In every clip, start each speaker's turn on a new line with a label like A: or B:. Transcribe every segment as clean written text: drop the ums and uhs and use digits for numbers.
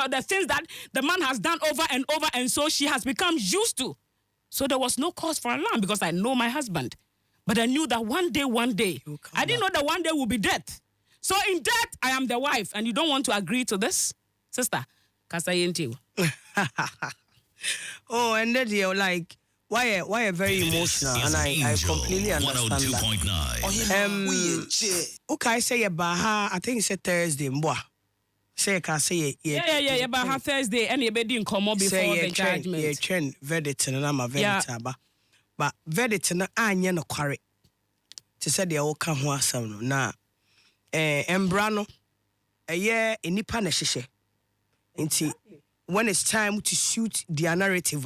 A: the things that the man has done over and over, and so she has become used to. So there was no cause for alarm because I know my hhusband. But I knew that one day, I didn't know that one day will be death. So in death, I am the wife, and you don't want to agree to this? Sister, Kasayenti.
B: Oh, and then you're like, why very emotional, and I completely understand that. Okay, say I think it's a Thursday, mboa. Say can say
A: yeah, but Thursday, and you be doing come before the judgment.
B: Yeah, trend verdict and I'm a verdict, but verdict na anya no kware. To say the oka ho asam no na embra no eye enipa na hyehyɛ. Nti when it's time to shoot the narrative,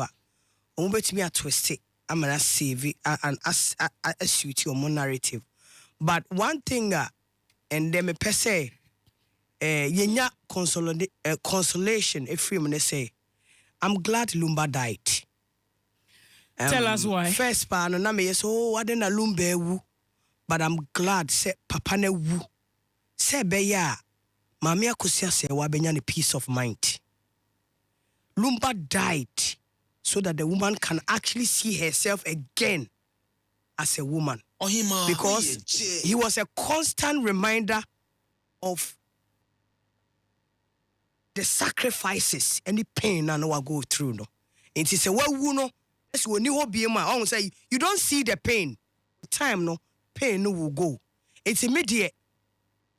B: betimi a twist it, I'm gonna save it and shoot your narrative. But one thing and then me per se yenya consolation if you say I'm glad Lumba died.
A: Tell us why.
B: First pa no na me yes oh adena Lumba wu, but I'm glad say papa na wu. Say be ya mama Akosua Serwaa benya ne peace of mind. Lumba died so that the woman can actually see herself again as a woman. Because he was a constant reminder of the sacrifices and the pain I know I go through. No, and he said, "Well, no, that's when you be my own say you don't see the pain. Time no pain no will go. It's immediate.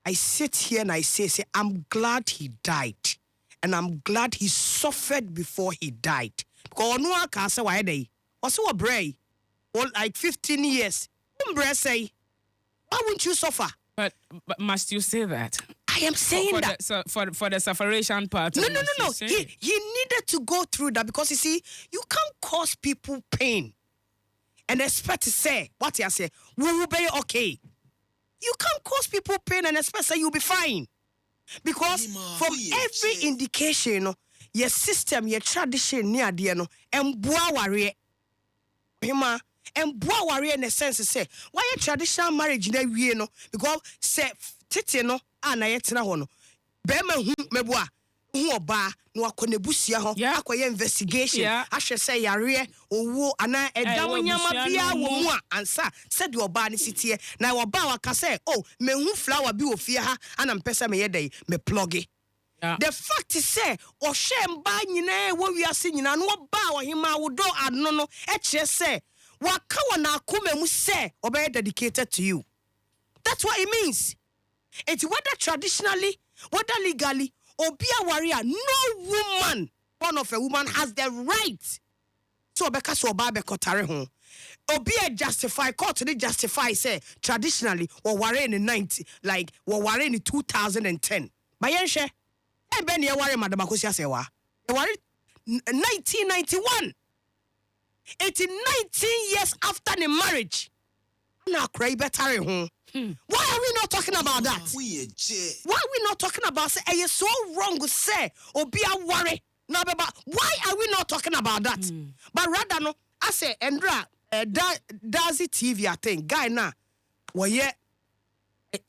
B: I sit here and I say, I'm glad he died, and I'm glad he suffered before he died. Because no one can say why they also a bray, or like 15 years. Say, why won't you suffer?
A: But must you say that?
B: I am saying
A: for
B: that
A: for the sufferation part.
B: No. He needed to go through that because you see, you can't cause people pain and expect to say what you say. We will be okay. You can't cause people pain and expect say you'll be fine because from every indication, your system, your tradition, near the no, and boa warrior, hima. And boa warrior in a sense say why a traditional marriage na wie no because say tete no ana yetina ho no be ma hu meboa hu oba no akonebusia ho akoye investigation ahwe say yare owo ana edam nyama bia wo mu a ansa said the oba ne sitie na oba waka say oh me hu flower bi ofie ha ana mpesa me yedai me plug it. The fact is say o shemba nyina wo wiase nyina no oba wo hima wo do ano no e kire say waka wana akome mu say obey dedicated to you. That's what it means. It's whether traditionally, whether legally, obi a warrior, no woman, born of a woman, has the right. So because oba be kotare ho. Obi a justify, court to justify say traditionally or warrior in the 90, like or warrior in 2010. Bayenche, e ben ye warrior Madam Akosua Serwaa. E warrior 1991. It's 19 years after the marriage. Now cry better home. Why are we not talking about that? Why are we not talking about say are you so wrong to say or be a worry? No, but why are we not talking about that? But rather no, I say Andra Dazi TV I think guy na well yeah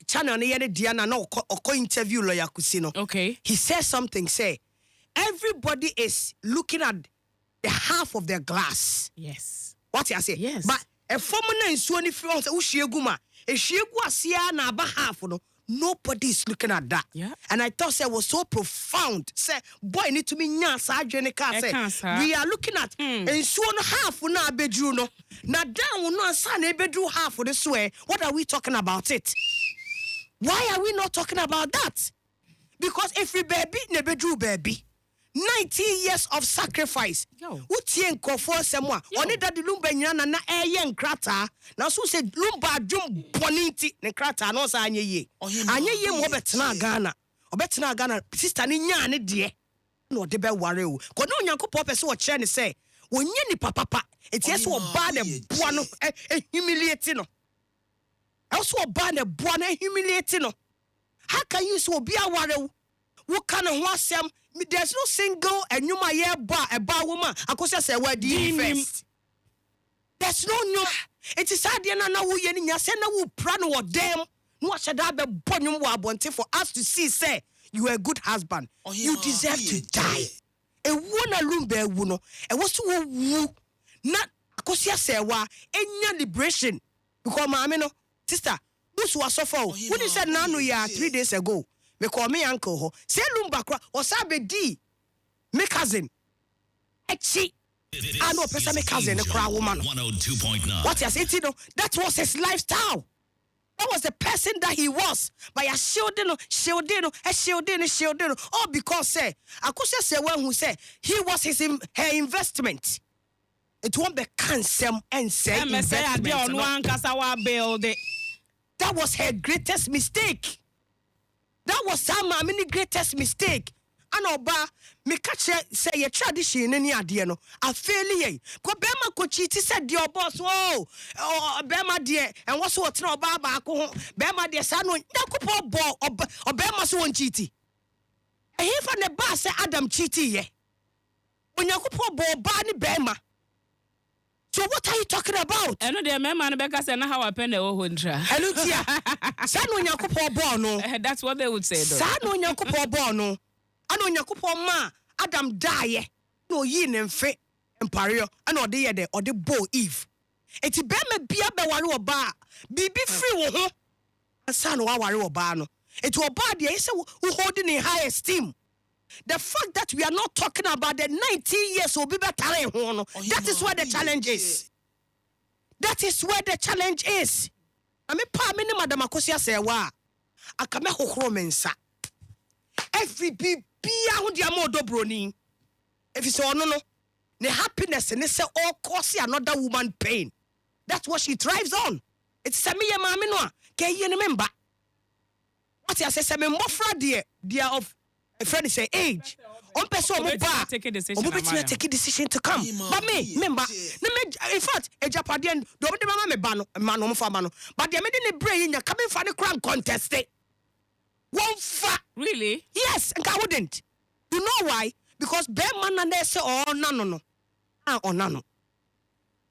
B: channel near Diana no or interview lawyer Kusino.
A: Okay.
B: He says something say everybody is looking at the half of their glass.
A: Yes.
B: What I say?
A: Yes.
B: But a former in Sony France, Ushieguma, a Shiegua Sia na half, nobody is looking at that.
A: Yeah.
B: And I thought it was so profound. Say, boy, need to be nyasa Jenica. We are looking at and Suon half na bedroom. Now down no son a bedroom half of the swear. What are we talking about it? Why are we not talking about that? Because if we baby, ne bedroom baby. 19 years of sacrifice. Utien kofo semwa. Oni da di Lumba nyana na eye nkrata. Na so se Lumba dwum boninti ne nkrata no sa anye ye. Anye ye mo betena Ghana. Obetena Ghana sister ni nya ne de. Na ode be ware o. Ko no Nyankopɔ pɛ se wo kire ne se. Wonye ni papa. Eti se wo ba de boa no humiliate no. Also ba de boa no humiliate no. How can you so be a ware? What kind of wasam? There's no single and you my year bar a bar woman. Akosua Serwaa first. There's no. It is hard na wo ye ni nya se na wo pra no wo dem. No should have be bonum wo abonte for us to see say you are a good husband. You deserve to die. A wona Lumba wuno. E was wu. Not Akosua Serwaa. Enya liberation. Because my no sister, those who are so far. When you said nano ya 3 days ago, me call me uncle ho. Say Lumba kra or sabe di me cousin. Echi. I know person me cousin a cry woman.
C: 102.9.
B: What you say, no? That was his lifestyle. That was the person that he was. By a shielding. All because say Akosua Serwaa who say he was her investment. It won't be cancer and say investment. That was her greatest mistake. That was her many greatest mistake. And oba me catch say your tradition any ade no a fail ye ko bema ko chiti said your boss bema de and what so tena oba ba ko ho bema de sa no nyakopo bo bema so won chiti e fa ne ba say Adam chiti ye onyakopo bo ba ni bema. So what are you talking about?
A: I know the man Beka say na how I pen the ohundra.
B: Hello tia. Sa no onyakopo bo no.
A: That's what they would say though.
B: Sa no onyakopo bo no. Ano Nyankopon ma Adam die no yi ne mfe mpario ana ode ye de ode bo Eve eti be ma bia be ware oba bibi free wo ho asa no wa ware oba no eti oba de ye say we hold in high esteem. The fact that we are not talking about the 19 years obi betare ho no, that is where the challenge is. That is where the challenge is. Ami pa me ne Madam Akosua Serwaa akame hohoro mensa every bia ho dia mo dobroni if you say no the happiness and say all cause another woman pain. That's what she thrives on. It's a me mama no ke ye ne member what you say me mofra dear of a friend say age on person mo ba take a decision to come but me member in fact a Japadian do me mama me ba no man no fa ma no but they me dey brain nya coming for the crown contest. One fa
A: really?
B: Yes, and I wouldn't. You know why? Because bear man and they say, oh no. No.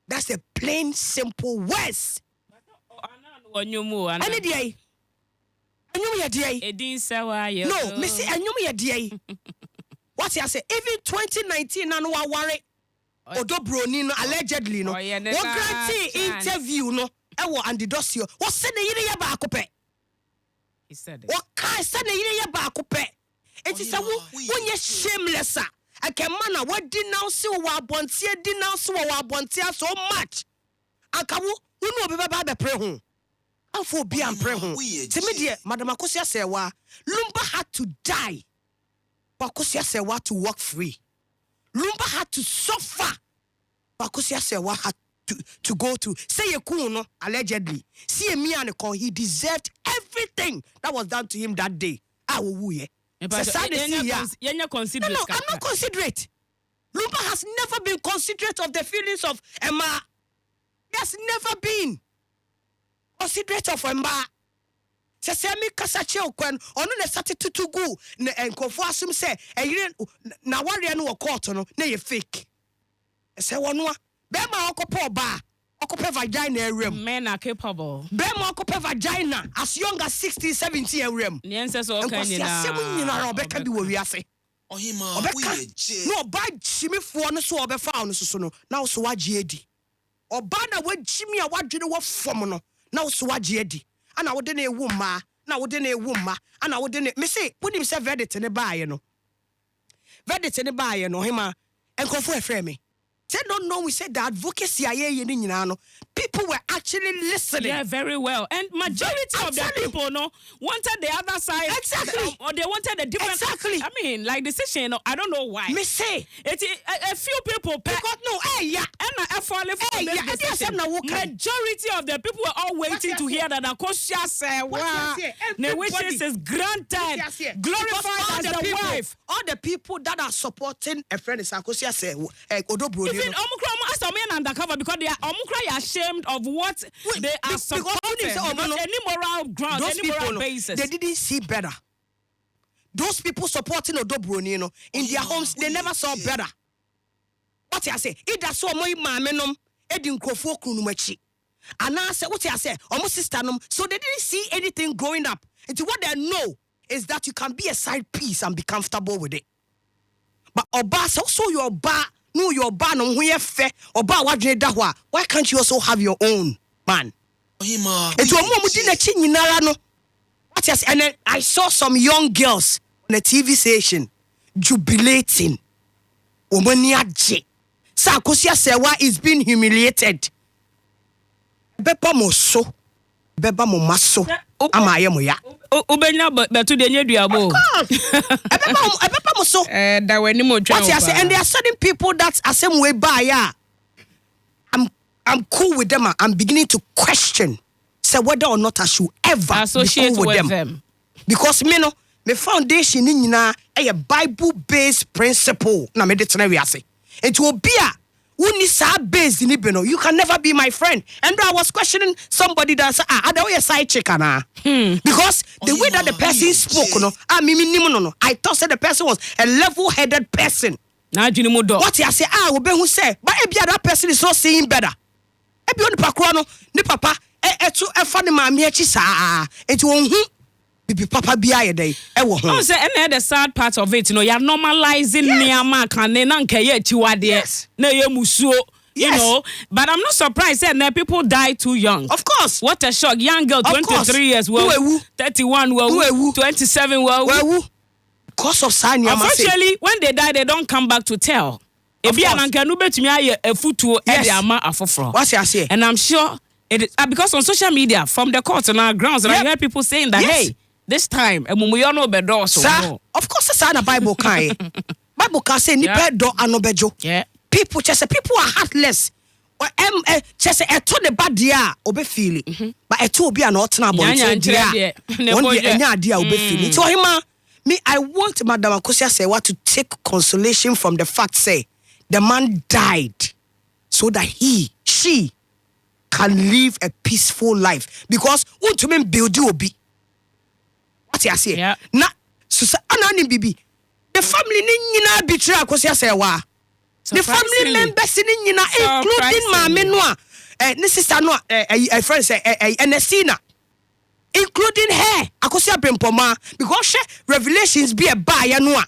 B: That's a plain simple words. Any day. No, Missy, I knew me a day. What I say? Even 2019, I know I worry. Odo Bronino allegedly no. What grantee interview no? And the dossier. What send the year back up?
A: He said it.
B: What kind of send a year back up? It is a when you're shameless. I can man what denounce you denounce so much. I can you know be baba pray home. I'm for be and pray home. To me dear, Madam Akosua Serwaa, Lumba had to die. But Akosua Serwaa to walk free. Lumba had to suffer. But Akosua Serwaa had to go through. Say a kuno allegedly. See a me and he deserved everything that was done to him that day. I will woo ye.
A: No, I'm not
B: considerate. Lumba has never been considerate of the feelings of Emma. He has never been considerate of Emma. Say me kasache okwan ono na sate tutugu na enkofo asum say eyire na ware no court no na ye fake. Say wono be ma okopo ba okopo vagina area.
A: Men are capable.
B: Be ma okopo vagina as young as 16 17 area.
A: The answers all kind
B: na nyina obeka bi wo wiase.
C: Ohima we
B: no ba chimifo no so obefa no so no na so wagye edi. Oba na wagimi a wadwene wo fom no na so wagye edi. Ana wode na ewu ma na wode na ewu ma ana wode na me say wonim say verdict ne baaye no hima enkofo efre me say no we said the advocacy aye ni nyina no people were actually listening.
A: Yeah, very well. And majority of the people no wanted the other side.
B: Exactly.
A: Or they wanted a different.
B: Exactly.
A: I mean, like decision. I don't know why.
B: Me say
A: it a few people.
B: Because no, yeah.
A: And I fall for the decision. Majority of the people were all waiting to hear that Akosua Serwaa the wishes is granted, glorified as the wife.
B: All the people that are supporting a friend is Akosua Serwaa, Odobro.
A: Even Omukra as a man undercover because they are ashamed of what they are supporting. Not any moral ground, any moral basis.
B: They didn't see better. Those people supporting Odobro, in their homes, they never saw better. What I say? It does so my mamenom, Edin Krofo Kunumachi. And I say, what I say, almost sister, so they didn't see anything growing up. It's what they know is that you can be a side piece and be comfortable with it. But Oba, so your bar, no your bar, no who fair, Oba, why can't you also have your own man? It's a moment in a chin in Narano. And then I saw some young girls on a TV station jubilating. Omaniaje. Sa Akosua Serwaa is being humiliated. Beba mo so. Beba mo maso. Amaye mo ya.
A: Ubenya betu de nyeduabo.
B: Beba mo so.
A: Da weni mo twa.
B: What you say? And there are certain people that are same way by ya. I'm cool with them. I'm beginning to question, say whether or not I should ever associate be cool with them. Because me foundation in a Bible-based principle. Na me de tena we ase. It will be a unisa based in Ibeno. You can never be my friend. And I was questioning somebody that said, I don't a side chick, because the way that the person spoke, I thought that the person was a level-headed person. What you say? Who say? But if that person is not seeing better. If you ni papa, funny mammy, it won't. Papa biya day.
A: Oh, say, and the sad part of it, you're normalizing Niama and
B: yes.
A: You know, but I'm not surprised that there people die too young.
B: Of course.
A: What a shock. Young girl, 23 years, 31, 27,
B: Because of Sanya.
A: Unfortunately, when they die, they don't come back to tell. What's
B: I say?
A: And I'm sure it is because on social media, from the courts and our grounds, and I hear people saying that, hey, this time, we all know better. Of
B: course, it's a Bible kai. Bible can say, "Nipe do anobejo."
A: Yeah.
B: People are heartless. Just a to the bad dia obe feel it, but a to be an ordinary dia. One dia obe feel it. So me, I want Madam Akosua Serwaa to take consolation from the fact, say, the man died so that she can live a peaceful life. Because to me build you be. What you say?
A: Yeah.
B: Na so anani bibi. The family ni nyina betray Akosua Serwaa. The family members ni nyina including mama no ni sister no friend say Enesina. Including her, Akosua Brempoma, because she revelations be a buyer no.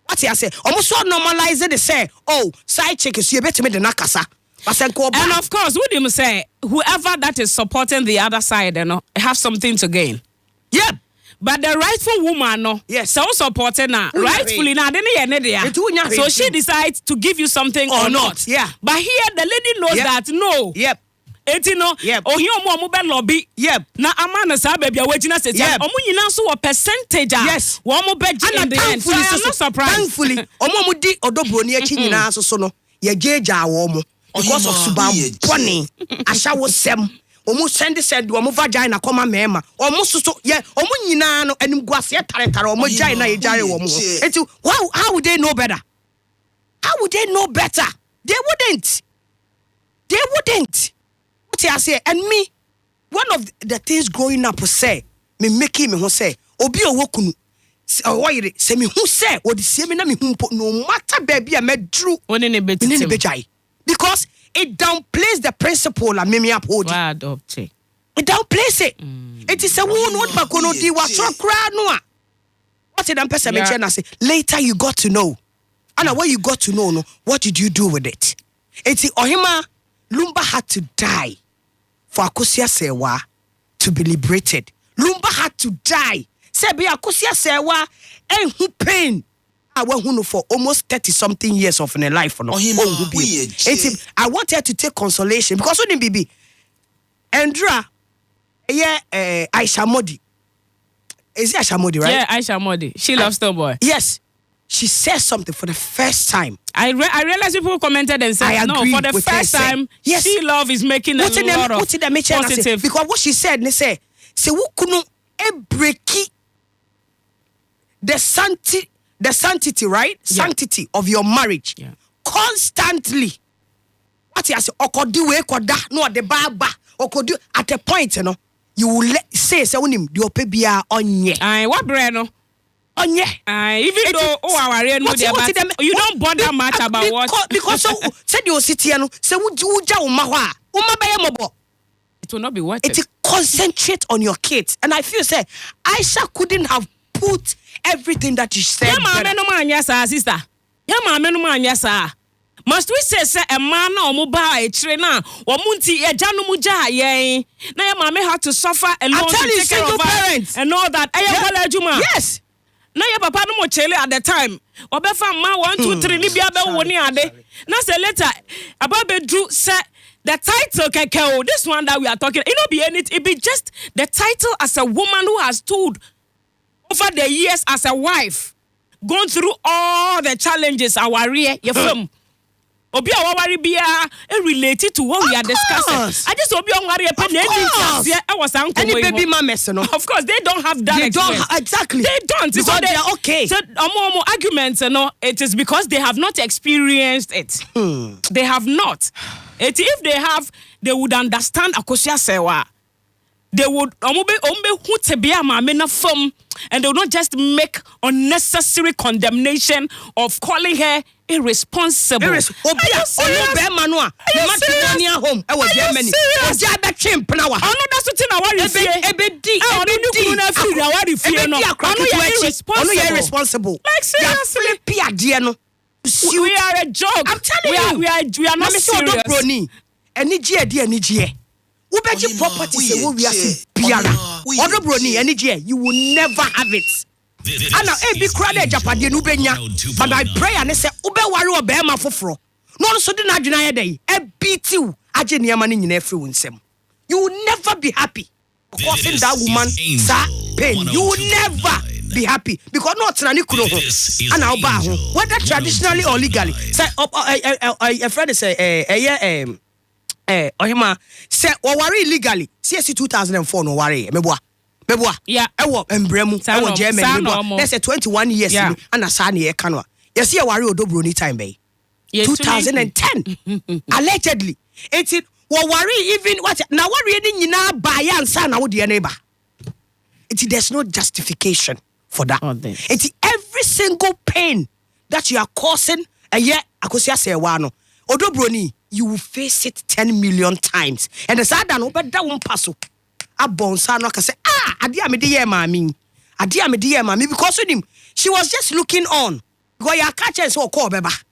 B: What you say? Almost so normalize it. Say, oh, side chick is you better me the nakasa.
A: And of course, what do you say? Whoever that is supporting the other side, have something to gain.
B: Yeah.
A: But the rightful woman,
B: yes,
A: so supporting her, rightfully now, so she decides to give you something or not.
B: Yeah.
A: But here the lady knows that no.
B: Yep.
A: Yep. Oh, here more lobby.
B: Yep.
A: Na amana sa baby waiting us.
B: Yep.
A: Omu nyina so a percentage.
B: Yes.
A: One more bed in the end. So I'm not surprised.
B: Thankfully, omu di odobroni achi nyina so no. Ye jeja omu. Because of subam boni. Asha wo sem. Omu said omu vagina koma mema. Omu so omu nyina no enim guase tare omu vagina ye jare omu. Enti how would they know better? How would they know better? They wouldn't. I say, and me, one of the things growing up say, me making me who say, obi owokunu, why say me who say, or the same na me who no matter baby I met drew because it downplays the principle and me uphold. It downplays it. It is a wound what bakono di wa so kra no a. What did person mention I say later you got to know. And what you got to know no, what did you do with it? It's ohima Lumba had to die for Akosua Serwaa to be liberated. Lumba had to die. Sebi Akosua Serwaa and who pain. I went for almost 30-something years of her life. No? I want her to take consolation because when baby, Andra, Aisha Modi. Is it Aisha Modi, right?
A: Yeah, Aisha Modi. She loves the boy.
B: Yes. She says something for the first time.
A: I realized people commented and said, no, for the first time, yes, she love is making a lot of positive.
B: Because what she said, they say who couldn't break the sanctity, right? Yeah. Sanctity of your marriage.
A: Yeah.
B: Constantly. What you say, no, the baba, at a point, you will say, unim, you pay bia onye.
A: Aye, what brand?
B: Onye.
A: Even though our you don't bother much about what
B: because said you sit here say it
A: will not be worth it.
B: Concentrate on your kids. And I feel say Aisha couldn't have put everything that you said.
A: Yeah, mama, no man, yes, sister. Yeah, mama, no man, yes, must we say a man or mobile trainer or munti a janumuja, yea? Now, your mama had to suffer alone.
B: I'm telling you, single parents
A: and all that.
B: Yes.
A: Now, your papa no more chele at the time. Or befa ma 1, 2, 3, Libya, one year. Now, say later about Drew said the title, Kakao, this one that we are talking, it not be anything, it be just the title as a woman who has stood over the years as a wife, gone through all the challenges, our rear, your film. Obi a worry bia related to what we are discussing. I just obi on worry
B: any baby mamas, no.
A: Of course, they don't have that.
B: They don't exactly.
A: They don't
B: because so they are okay.
A: So arguments, it is because they have not experienced it. They have not. If they have, they would understand Akosua Serwaa. They would and they will not just make unnecessary condemnation of calling her irresponsible. Are you serious?
B: Irresponsible.
A: Like seriously, we are a joke.
B: I'm telling you,
A: we are not serious.
B: Ubeji property say we are biara. Odo broni enije you will never have it. Ana e bi kura na japade no benya. But I pray and say ube ware obema foforo. No so de na adwena ye dey. E beat you. Age niam na nyina afri wonsem. You will never be happy. Causing that woman pain. You will never be happy because no trani kuro ho. Ana oba ho. Whether traditionally or legally. Say a friend say Ohima say worry illegally. CSC 2004 no worry. Meboa.
A: Yeah.
B: Ewo embremu. Ewo German. Let's say 21 years and asani e kanwa. You see worry odobro ni time bay. 2010. Allegedly. It's worry even what now worry ni nyina ba ya nsa na wo de neighbor. There's no justification for that. It's every single pain that you are causing Akosua Serwaa no. Odobroni, you will face it 10 million times. And the sad and over that one pass. A bonsa no can say, Adia me dear mammy. Adia me dear mammy, because of him, she was just looking on. Go ya catch and so call beba.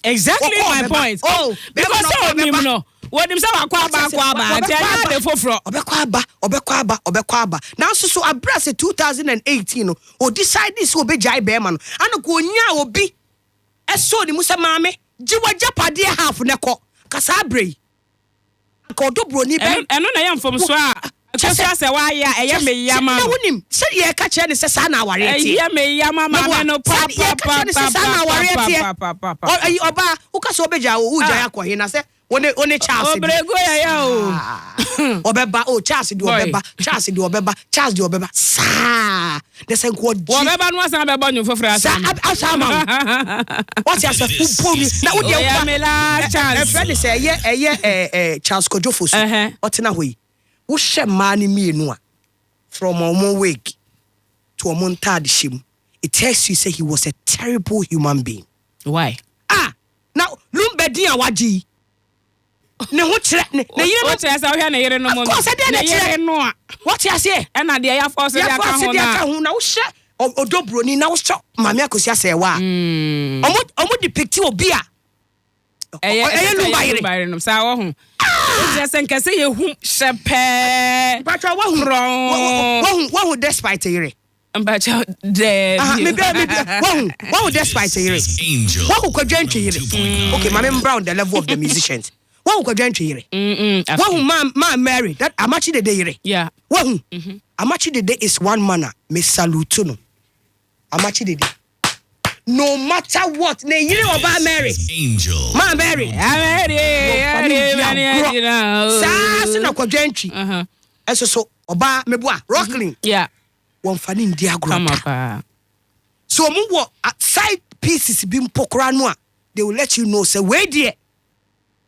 A: Exactly my point.
B: Oh,
A: because of him, no. What himself
B: Obekwaba. Now so abrase 2018 o decide this will be jai beman. Ano go nya obi. Eso ni musa mame. Jiwa japade half neko. Kasabre. Kodo broni be.
A: Eno na yam from so a. Akosua Serwaa ya eye me yama.
B: Na wonim. Se ye ka che ne se sa na aware tie.
A: Eye me yama mama no pa.
B: Oba, uka so beja o uja ya kwa hina se one Charles.
A: Obrego ya o.
B: Obeba Charles di obeba. Charles di obeba. Sa. The same quad.
A: Obeba no asan be banyo fofra asan.
B: Asama. What you say full na wo
A: dey me la Charles.
B: Friend say Charles Kojofosu. Otina hoyi. Wo hye mani mienu a from omo wake to omo ntade shim. It tells you say he was a terrible human being.
A: Why?
B: Now Lumba din awaji. Ne ho kire ne yire
A: what you say we na yire no mo.
B: Ne yire no a. What you say?
A: E na de ya force dia ka ho
B: na wo hye odobroni na wo hye mame Akosua Serwaa. Omo depict obi a.
A: Lumba yire no sa wo ho. Just in case you whom shepe.
B: But who despite yire.
A: But maybe
B: what despite yire. What who could join yire. Okay, Mama Brown the level of the musicians. What who could join yire. What who man married that Amachi the day yire.
A: Yeah.
B: What who Amachi the day is one manner. Me salute no. Amachi the day. No matter what, ne yire oba marry.
C: Angel.
B: Ma marry. Sa na kwadwantwi. Eso so oba meboa Rockling.
A: Yeah.
B: Won fani ndi agro.
A: Come up.
B: So mu wo side pieces bi mpokora no a they will let you know say where there.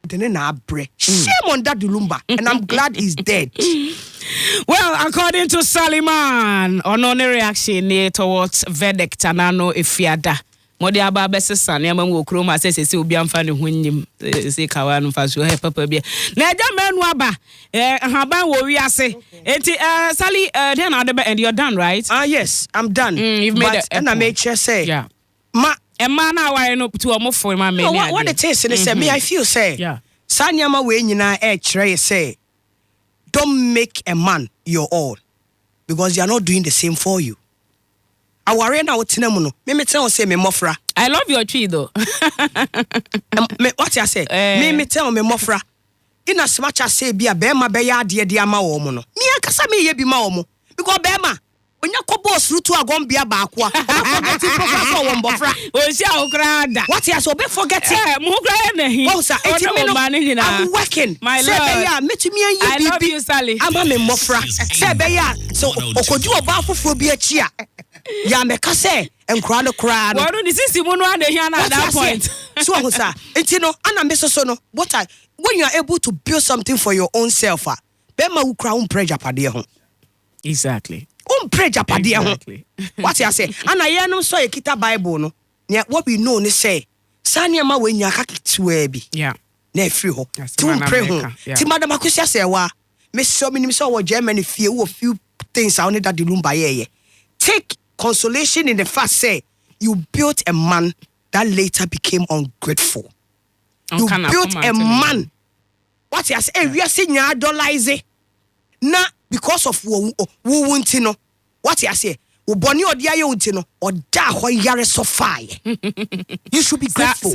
B: Then na abre. Shame on that Lumba and I'm glad he's dead.
A: Well, according to Mann, on reaction towards verdict anano efiada. Modi aba besesa ne ma wo krom asese obi amfa ne ho nyim se kawa no fa so he papa bia na eja manu aba haban wo wi ase enti Sally then and you're done, right?
B: Yes, I'm done.
A: You've made it.
B: And I made sure say
A: yeah.
B: Ma
A: a man I no to omo for my man.
B: What it is and say me I feel say
A: yeah.
B: Sanyama we nyina try say don't make a man your all because they are not doing the same for you. Aware na wotina mu no me tell say me mofra.
A: I love your tree though.
B: What you say? Me tell me mofra. In as much as say be a bema be ya de ama wo mo no. Me akasa me ye bi ma wo mo because bema onya ko boss root to agon bia ba akwa. Forget professor wo mbofra.
A: O sia okrada.
B: What you say? Be forget it.
A: Mo kra na hi.
B: Oh sir, I'm working.
A: My
B: say
A: lord.
B: Be ya metumi an
A: I love you, Sally.
B: Ama me mofra. Say be ya so okodu oba foforo bi achi a. Ya me ka say enkra no kra no.
A: Wonu di sisi mo no ade hia na at that point.
B: So sir, enti no ana me so no. What I when you are able to build something for your own self, bema wo kra pressure pade ho.
A: Exactly.
B: Pressure pade ho. What you say? Ana ye no so ye kita Bible no. What we know ne say, sanya ma we nya ka kitwa bi.
A: Yeah.
B: Na free ho. To pray ho. Ti madam Akosua Serwaa, me so me so wo Germany fie wo few things I only that the Lumba ye. Take consolation in the fact say you built a man that later became ungrateful. You built a man. What you say? We are saying you idolize it. Na because of wo wuntino. What you say? Wo boni odi aye wuntino. Oda ho yare so fire. You should be grateful.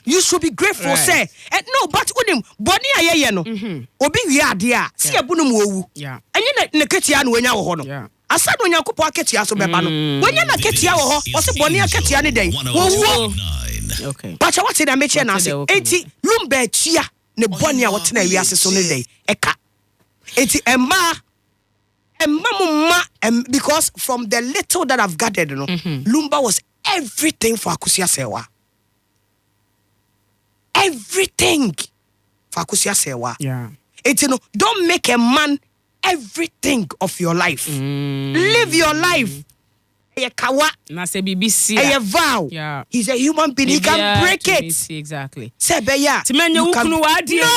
B: You should be grateful, right. Say. No, but unim boni aye ye no. Obi wi ade a. Se ebunum wo wu.
A: Yeah.
B: Enye na ketia na wonya wo ho no.
A: Yeah.
B: Asa no nyakopo aketia so beba no. Wonya na ketia wo ho. O se boni aketia ne den. Wo.
A: Okay.
B: But what did I mention now? Eti Lumba chia ne boni a what na wi ase so ne dey. Eka. Eti emma because from the little that I've gathered, Lumba was everything for Akosua Serwaa. Everything for Akosua Serwaa.
A: Yeah.
B: Eti no, don't make a man everything of your life. Live your life.
A: Na se BBC.
B: A vow.
A: Yeah.
B: He's a human being. He can break it.
A: Exactly.
B: Sebe ya.
A: Timenya ukunu wadi.
B: No.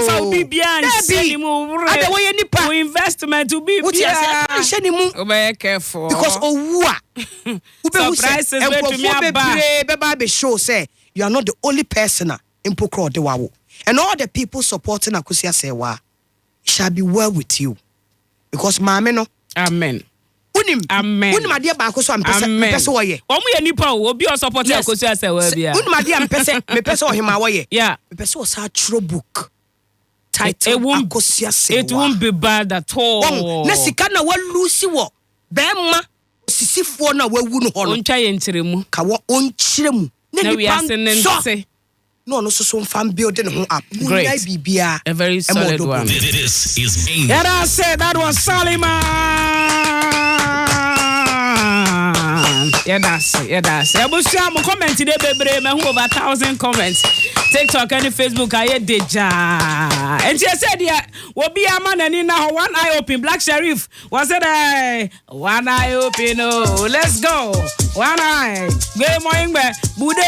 A: Sa ubibia nsheni mu.
B: Ade wo ye nipa.
A: Investment ubibia.
B: What you say? Nsheni mu.
A: Be careful.
B: Because owu a.
A: Surprises to me aba.
B: Beba be show say you are not the only person in Pokro de wawo. And all the people supporting Akosua Serwaa shall be well with you. Because mama no.
A: Amen.
B: Amen. Unim ade ba ko so am pese wo ye.
A: Omo ye nipa o obi o support Akosua Serwaa bia.
B: Unim ade am pese me pese o hema wo ye.
A: Yeah.
B: Me pese o sa true book. Title Akosua Serwaa.
A: It won't be bad at all.
B: Na sika na wa lose wo. Be ma osisifo na wa wu no ho no.
A: Ontwa ye nkyeremu.
B: Ka wo onkyeremu.
A: Na we are sense.
B: No, so fan building home up.
A: Great. A very solid one.
C: This is Amy.
A: Yeah, I said that was Yeah, that's it. I will share my comment today, baby. Me over 1,000 comments. TikTok and Facebook, I deja. And she said, yeah, will be a man and in now one eye open. Black Sheriff was it one eye open? Oh, let's go. One eye. Good morning, Bude